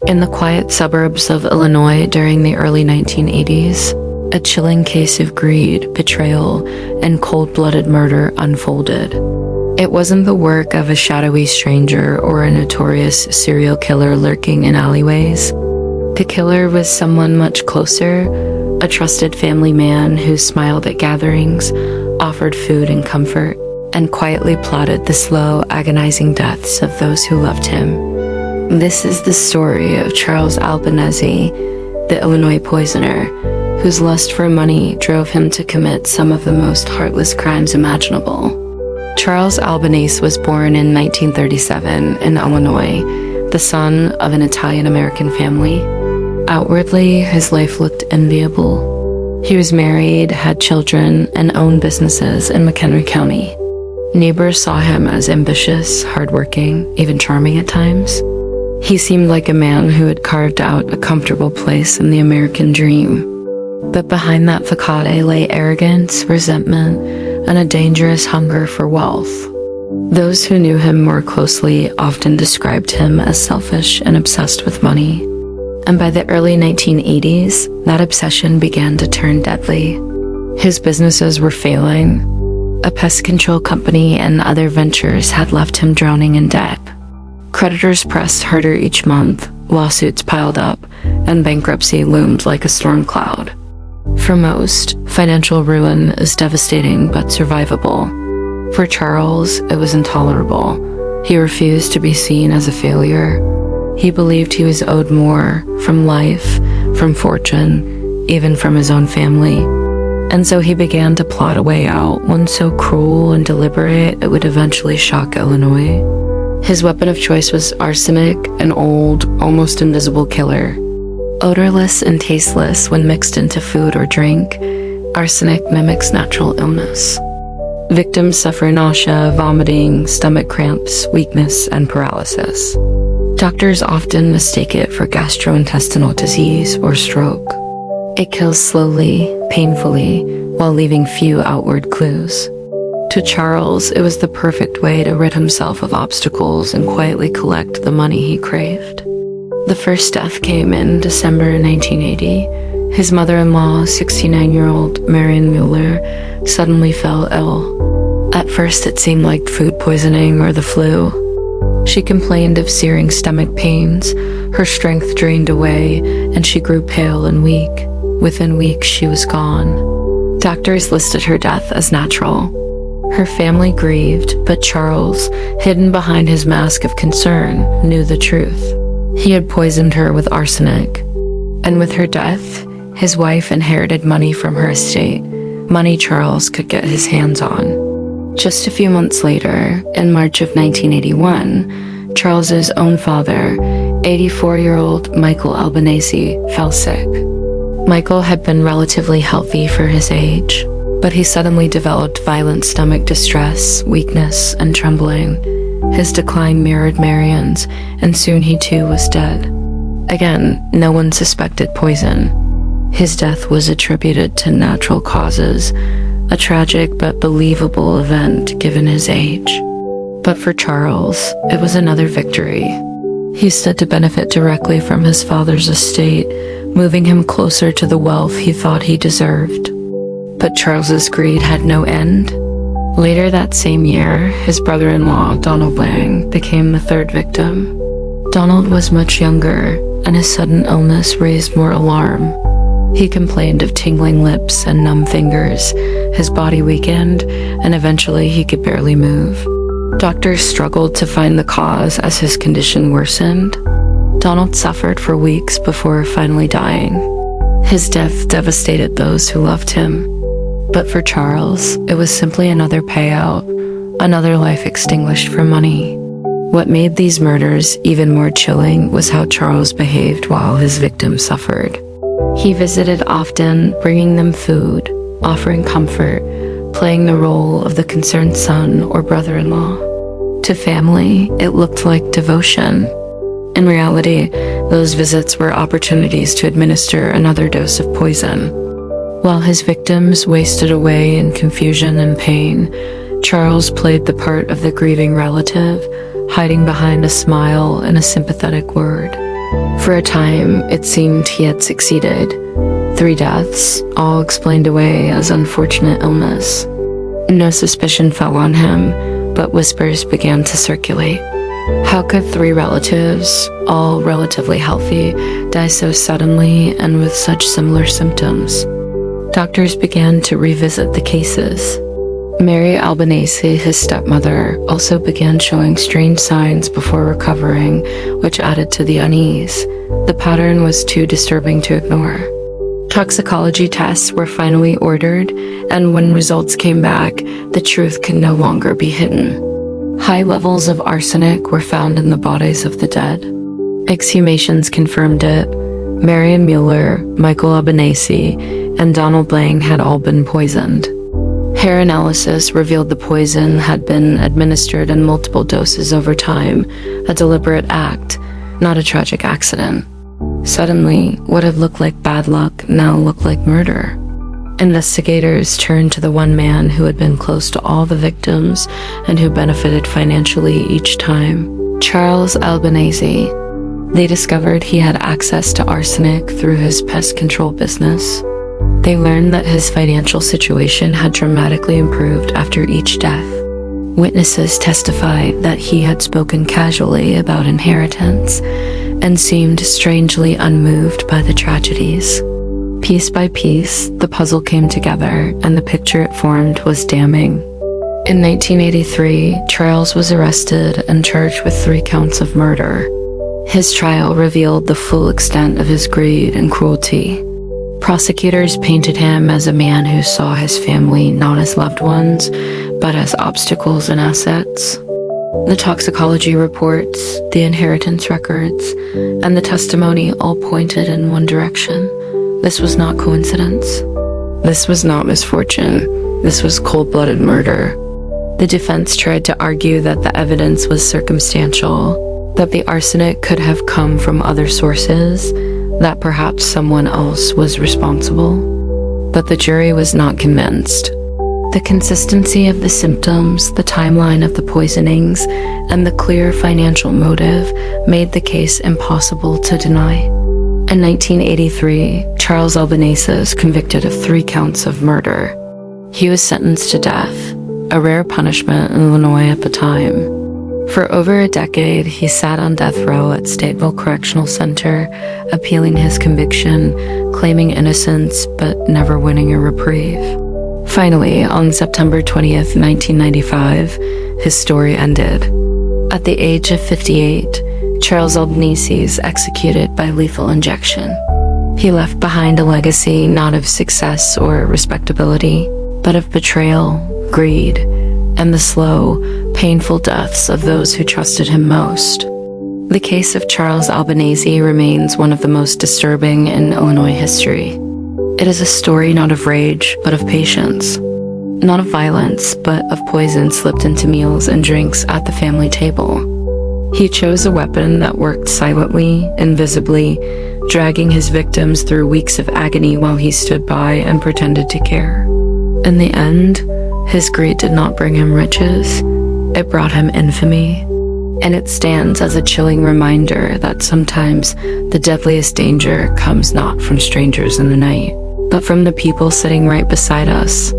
In the quiet suburbs of Illinois during the early 1980s, a chilling case of greed, betrayal, and cold-blooded murder unfolded. It wasn't the work of a shadowy stranger or a notorious serial killer lurking in alleyways. The killer was someone much closer, a trusted family man who smiled at gatherings, offered food and comfort, and quietly plotted the slow, agonizing deaths of those who loved him. This is the story of Charles Albanese, the Illinois poisoner, whose lust for money drove him to commit some of the most heartless crimes imaginable. Charles Albanese was born in 1937 in Illinois, the son of an Italian-American family. Outwardly, his life looked enviable. He was married, had children, and owned businesses in McHenry County. Neighbors saw him as ambitious, hardworking, even charming at times. He seemed like a man who had carved out a comfortable place in the American dream. But behind that facade lay arrogance, resentment, and a dangerous hunger for wealth. Those who knew him more closely often described him as selfish and obsessed with money. And by the early 1980s, that obsession began to turn deadly. His businesses were failing. A pest control company and other ventures had left him drowning in debt. Creditors pressed harder each month, lawsuits piled up, and bankruptcy loomed like a storm cloud. For most, financial ruin is devastating but survivable. For Charles, it was intolerable. He refused to be seen as a failure. He believed he was owed more, from life, from fortune, even from his own family. And so he began to plot a way out, one so cruel and deliberate it would eventually shock Illinois. His weapon of choice was arsenic, an old, almost invisible killer. Odorless and tasteless when mixed into food or drink, arsenic mimics natural illness. Victims suffer nausea, vomiting, stomach cramps, weakness, and paralysis. Doctors often mistake it for gastrointestinal disease or stroke. It kills slowly, painfully, while leaving few outward clues. To Charles, it was the perfect way to rid himself of obstacles and quietly collect the money he craved. The first death came in December 1980. His mother-in-law, 69-year-old Marion Mueller, suddenly fell ill. At first, it seemed like food poisoning or the flu. She complained of searing stomach pains, her strength drained away, and she grew pale and weak. Within weeks, she was gone. Doctors listed her death as natural. Her family grieved, but Charles, hidden behind his mask of concern, knew the truth. He had poisoned her with arsenic. And with her death, his wife inherited money from her estate, money Charles could get his hands on. Just a few months later, in March of 1981, Charles's own father, 84-year-old Michael Albanese, fell sick. Michael had been relatively healthy for his age, but he suddenly developed violent stomach distress, weakness, and trembling. His decline mirrored Marion's, and soon he too was dead. Again, no one suspected poison. His death was attributed to natural causes, a tragic but believable event given his age. But for Charles, it was another victory. He stood to benefit directly from his father's estate, moving him closer to the wealth he thought he deserved. But Charles's greed had no end. Later that same year, his brother-in-law, Donald Lang, became the third victim. Donald was much younger, and his sudden illness raised more alarm. He complained of tingling lips and numb fingers, his body weakened, and eventually he could barely move. Doctors struggled to find the cause as his condition worsened. Donald suffered for weeks before finally dying. His death devastated those who loved him. But for Charles, it was simply another payout, another life extinguished for money. What made these murders even more chilling was how Charles behaved while his victims suffered. He visited often, bringing them food, offering comfort, playing the role of the concerned son or brother-in-law. To family, it looked like devotion. In reality, those visits were opportunities to administer another dose of poison. While his victims wasted away in confusion and pain, Charles played the part of the grieving relative, hiding behind a smile and a sympathetic word. For a time, it seemed he had succeeded. 3 deaths, all explained away as unfortunate illness. No suspicion fell on him, but whispers began to circulate. How could 3 relatives, all relatively healthy, die so suddenly and with such similar symptoms? Doctors began to revisit the cases. Mary Albanese, his stepmother, also began showing strange signs before recovering, which added to the unease. The pattern was too disturbing to ignore. Toxicology tests were finally ordered, and when results came back, the truth could no longer be hidden. High levels of arsenic were found in the bodies of the dead. Exhumations confirmed it. Marion Mueller, Michael Albanese, and Donald Lang had all been poisoned. Hair analysis revealed the poison had been administered in multiple doses over time, a deliberate act, not a tragic accident. Suddenly, what had looked like bad luck now looked like murder. Investigators turned to the one man who had been close to all the victims and who benefited financially each time, Charles Albanese. They discovered he had access to arsenic through his pest control business. They learned that his financial situation had dramatically improved after each death. Witnesses testified that he had spoken casually about inheritance and seemed strangely unmoved by the tragedies. Piece by piece, the puzzle came together, and the picture it formed was damning. In 1983, Charles was arrested and charged with 3 counts of murder. His trial revealed the full extent of his greed and cruelty. Prosecutors painted him as a man who saw his family not as loved ones, but as obstacles and assets. The toxicology reports, the inheritance records, and the testimony all pointed in one direction. This was not coincidence. This was not misfortune. This was cold-blooded murder. The defense tried to argue that the evidence was circumstantial, that the arsenic could have come from other sources, that perhaps someone else was responsible. But the jury was not convinced. The consistency of the symptoms, the timeline of the poisonings, and the clear financial motive made the case impossible to deny. In 1983, Charles Albanese was convicted of 3 counts of murder. He was sentenced to death, a rare punishment in Illinois at the time. For over a decade, he sat on death row at Stateville Correctional Center, appealing his conviction, claiming innocence, but never winning a reprieve. Finally, on September 20th, 1995, his story ended. At the age of 58, Charles Albanese is executed by lethal injection. He left behind a legacy not of success or respectability, but of betrayal, greed, and the slow, painful deaths of those who trusted him most. The case of Charles Albanese remains one of the most disturbing in Illinois history. It is a story not of rage, but of patience. Not of violence, but of poison slipped into meals and drinks at the family table. He chose a weapon that worked silently, invisibly, dragging his victims through weeks of agony while he stood by and pretended to care. In the end, his greed did not bring him riches. It brought him infamy. And it stands as a chilling reminder that sometimes the deadliest danger comes not from strangers in the night, but from the people sitting right beside us,